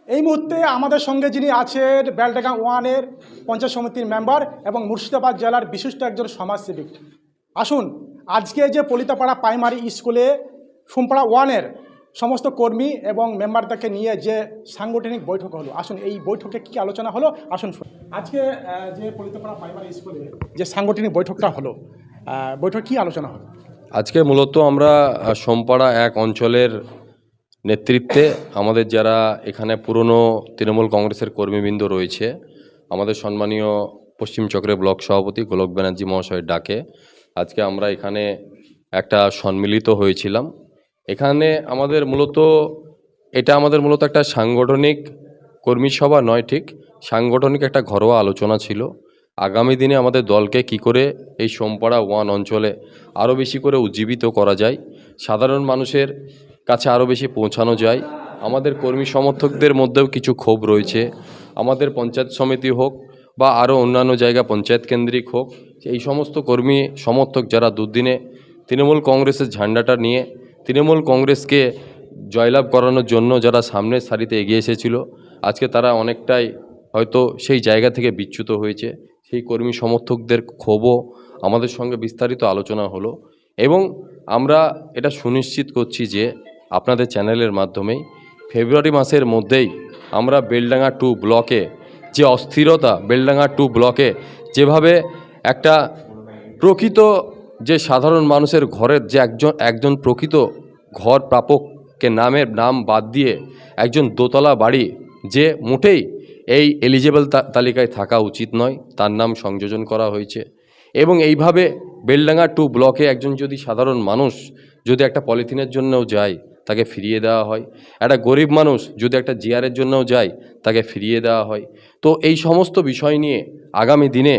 এই মুহূর্তে আমাদের সঙ্গে যিনি আছেন বেলডাঙ্গা ওয়ানের পঞ্চায়েত সমিতির মেম্বার এবং মুর্শিদাবাদ জেলার বিশিষ্ট একজন সমাজসেবী। আসুন, আজকে যে পলিতাপাড়া প্রাইমারি স্কুলে সোমপাড়া ওয়ানের সমস্ত কর্মী এবং মেম্বারদেরকে নিয়ে যে সাংগঠনিক বৈঠক হলো, আসুন এই বৈঠকে কী আলোচনা হলো আসুন। আজকে যে পলিতাপাড়া প্রাইমারি স্কুলে যে সাংগঠনিক বৈঠকটা হলো, বৈঠক কী আলোচনা হলো? আজকে মূলত আমরা সোমপাড়া এক অঞ্চলের নেতৃত্বে আমাদের যারা এখানে পুরনো তৃণমূল কংগ্রেসের কর্মীবৃন্দ রয়েছে, আমাদের সম্মানীয় পশ্চিম চক্রের ব্লক সভাপতি গোলক ব্যানার্জি মহাশয়ের ডাকে আজকে আমরা এখানে একটা সম্মিলিত হয়েছিলাম। এখানে আমাদের মূলত একটা সাংগঠনিক কর্মী সভা নয়, ঠিক সাংগঠনিক একটা ঘরোয়া আলোচনা ছিল। আগামী দিনে আমাদের দলকে কি করে এই সোমপাড়া ওয়ান অঞ্চলে আরও বেশি করে উজ্জীবিত করা যায়, সাধারণ মানুষের কাছে আরও বেশি পৌঁছানো যায়। আমাদের কর্মী সমর্থকদের মধ্যেও কিছু ক্ষোভ রয়েছে, আমাদের পঞ্চায়েত সমিতি হোক বা আরও অন্যান্য জায়গা পঞ্চায়েত কেন্দ্রিক হোক, এই সমস্ত কর্মী সমর্থক যারা দুদিনে তৃণমূল কংগ্রেসের ঝান্ডাটা নিয়ে তৃণমূল কংগ্রেসকে জয়লাভ করানোর জন্য যারা সামনের সারিতে এগিয়ে এসেছিল, আজকে তারা অনেকটাই হয়তো সেই জায়গা থেকে বিচ্যুত হয়েছে। সেই কর্মী সমর্থকদের ক্ষোভও আমাদের সঙ্গে বিস্তারিত আলোচনা হলো এবং আমরা এটা সুনিশ্চিত করছি যে আপনাদের চ্যানেলের মাধ্যমেই ফেব্রুয়ারি মাসের মধ্যেই আমরা বেলডাঙ্গা 2 ব্লকে যে অস্থিরতা, বেলডাঙ্গা 2 ব্লকে যেভাবে একটা প্রকৃত যে সাধারণ মানুষের ঘরের যে একজন প্রকৃত ঘর প্রাপককে নাম বাদ দিয়ে একজন দোতলা বাড়ি যে মোটেই এই এলিজেবল তালিকায় থাকা উচিত নয়, তার নাম সংযোজন করা হয়েছে। এবং এইভাবে বেলডাঙ্গা 2 ব্লকে একজন যদি সাধারণ মানুষ যদি একটা পলিথিনের জন্যও যায় তাকে ফিরিয়ে দেওয়া হয়, একটা গরিব মানুষ যদি একটা জিয়ারের জন্যও যায় তাকে ফিরিয়ে দেওয়া হয়। তো এই সমস্ত বিষয় নিয়ে আগামী দিনে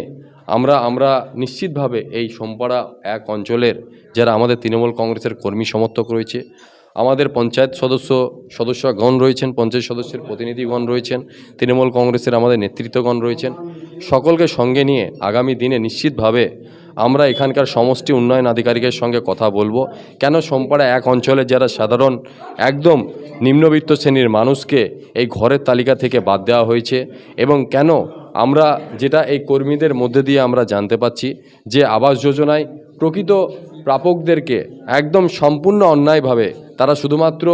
আমরা নিশ্চিতভাবে এই সোমপাড়া এক অঞ্চলের যারা আমাদের তৃণমূল কংগ্রেসের কর্মী সমর্থক রয়েছে, আমাদের পঞ্চায়েত সদস্যগণ রয়েছেন, পঞ্চায়েত সদস্যের প্রতিনিধিগণ রয়েছেন, তৃণমূল কংগ্রেসের আমাদের নেতৃত্বগণ রয়েছেন, সকলকে সঙ্গে নিয়ে আগামী দিনে নিশ্চিতভাবে আমরা এখানকার সমষ্টি উন্নয়ন আধিকারিকের সঙ্গে কথা বলবো। কেন সোমপাড়া এক অঞ্চলের যারা সাধারণ একদম নিম্নবিত্ত শ্রেণীর মানুষকে এই ঘরের তালিকা থেকে বাদ দেওয়া হয়েছে, এবং কেন আমরা যেটা এই কর্মীদের মধ্যে দিয়ে আমরা জানতে পাচ্ছি যে আবাস যোজনায় প্রকৃত প্রাপকদেরকে একদম সম্পূর্ণ অন্যায়ভাবে তারা শুধুমাত্র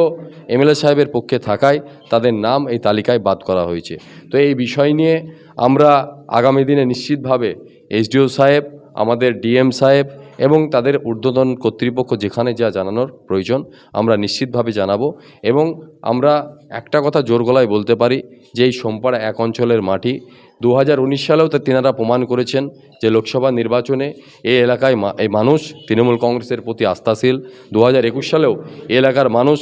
এমএলএ সাহেবের পক্ষে থাকায় তাদের নাম এই তালিকায় বাদ করা হয়েছে। তো এই বিষয় নিয়ে আমরা আগামী দিনে নিশ্চিতভাবে এসডিও সাহেব, আমাদের ডিএম সাহেব এবং তাদের ঊর্ধ্বতন কর্তৃপক্ষ যেখানে যা জানানোর প্রয়োজন আমরা নিশ্চিতভাবে জানাবো। এবং আমরা একটা কথা জোর গলায় বলতে পারি যে এই সোমপাড়া এক অঞ্চলের মাটি 2019 সালেও তিনারা প্রমাণ করেছেন যে লোকসভা নির্বাচনে এই এলাকায় এই মানুষ তৃণমূল কংগ্রেসের প্রতি আস্থাশীল। 2021 সালেও এই এলাকার মানুষ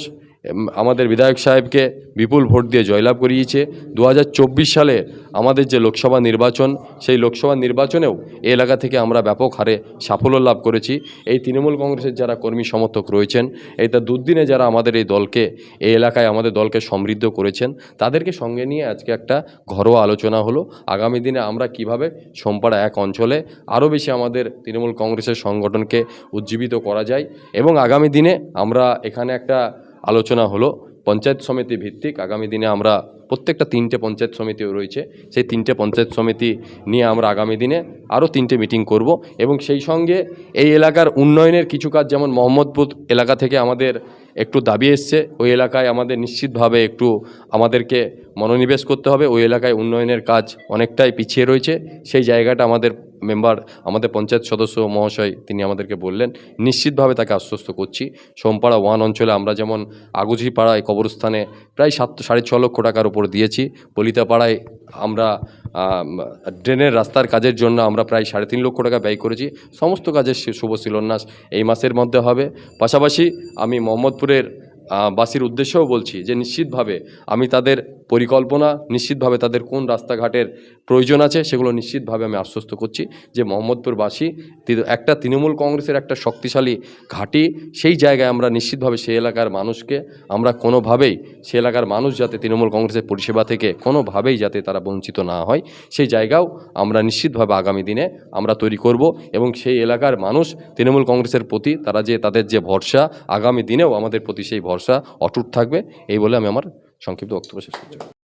আমাদের বিধায়ক সাহেবকে বিপুল ভোট দিয়ে জয়লাভ করিয়েছে। 2024 সালে আমাদের যে লোকসভা নির্বাচন, সেই লোকসভা নির্বাচনেও এই এলাকা থেকে আমরা ব্যাপক হারে সাফল্য লাভ করেছি। এই তৃণমূল কংগ্রেসের যারা কর্মী সমর্থক রয়েছেন, এই তার দুদিনে যারা আমাদের এই এলাকায় আমাদের দলকে সমৃদ্ধ করেছেন, তাদেরকে সঙ্গে নিয়ে আজকে একটা ঘরোয়া আলোচনা হলো আগামী দিনে আমরা কিভাবে সোমপাড়া এক অঞ্চলে আরও বেশি আমাদের তৃণমূল কংগ্রেসের সংগঠনকে উজ্জীবিত করা যায়। এবং আগামী দিনে আমরা এখানে একটা আলোচনা হলো পঞ্চায়েত সমিতি ভিত্তিক। আগামী দিনে আমরা প্রত্যেকটা 3টে পঞ্চায়েত সমিতিও রয়েছে, সেই 3টে পঞ্চায়েত সমিতি নিয়ে আমরা আগামী দিনে আরও 3টে মিটিং করব। এবং সেই সঙ্গে এই এলাকার উন্নয়নের কিছু কাজ, যেমন মোহাম্মদপুর এলাকা থেকে আমাদের একটু দাবি এসছে, ওই এলাকায় আমাদের নিশ্চিতভাবে একটু আমাদেরকে মনোনিবেশ করতে হবে। ওই এলাকায় উন্নয়নের কাজ অনেকটাই পিছিয়ে রয়েছে, সেই জায়গাটা আমাদের পঞ্চায়েত সদস্য মহাশয় তিনি আমাদেরকে বললেন, নিশ্চিতভাবে তাকে আশ্বস্ত করছি। সোমপাড়া ওয়ান অঞ্চলে আমরা যেমন আগুঝিপাড়ায় কবরস্থানে প্রায় 7.5 লক্ষ টাকার উপর দিয়েছি, পলিতাপাড়ায় আমরা ড্রেনের রাস্তার কাজের জন্য আমরা প্রায় 3.5 লক্ষ টাকা ব্যয় করেছি। সমস্ত কাজের শুভ শিলান্যাস এই মাসের মধ্যে হবে। পাশাপাশি আমি মোহাম্মদপুরের বাসীর উদ্দেশ্যেও বলছি যে নিশ্চিতভাবে আমি তাদের পরিকল্পনা, নিশ্চিতভাবে তাদের কোন রাস্তাঘাটের প্রয়োজন আছে সেগুলো নিশ্চিতভাবে আমি আশ্বস্ত করছি যে মোহাম্মদপুরবাসী একটা তৃণমূল কংগ্রেসের একটা শক্তিশালী ঘাঁটি, সেই জায়গায় আমরা নিশ্চিতভাবে সেই এলাকার মানুষকে আমরা কোনোভাবেই সেই এলাকার মানুষ যাতে তৃণমূল কংগ্রেসের পরিষেবা থেকে কোনোভাবেই যাতে তারা বঞ্চিত না হয়, সেই জায়গাও আমরা নিশ্চিতভাবে আগামী দিনে আমরা তৈরি করব। এবং সেই এলাকার মানুষ তৃণমূল কংগ্রেসের প্রতি তাদের যে ভরসা, আগামী দিনেও আমাদের প্রতি সেই ভরসা অটুট থাকবে। এই বলে আমি আমার সংক্ষিপ্ত বক্তব্য শেষ করছি।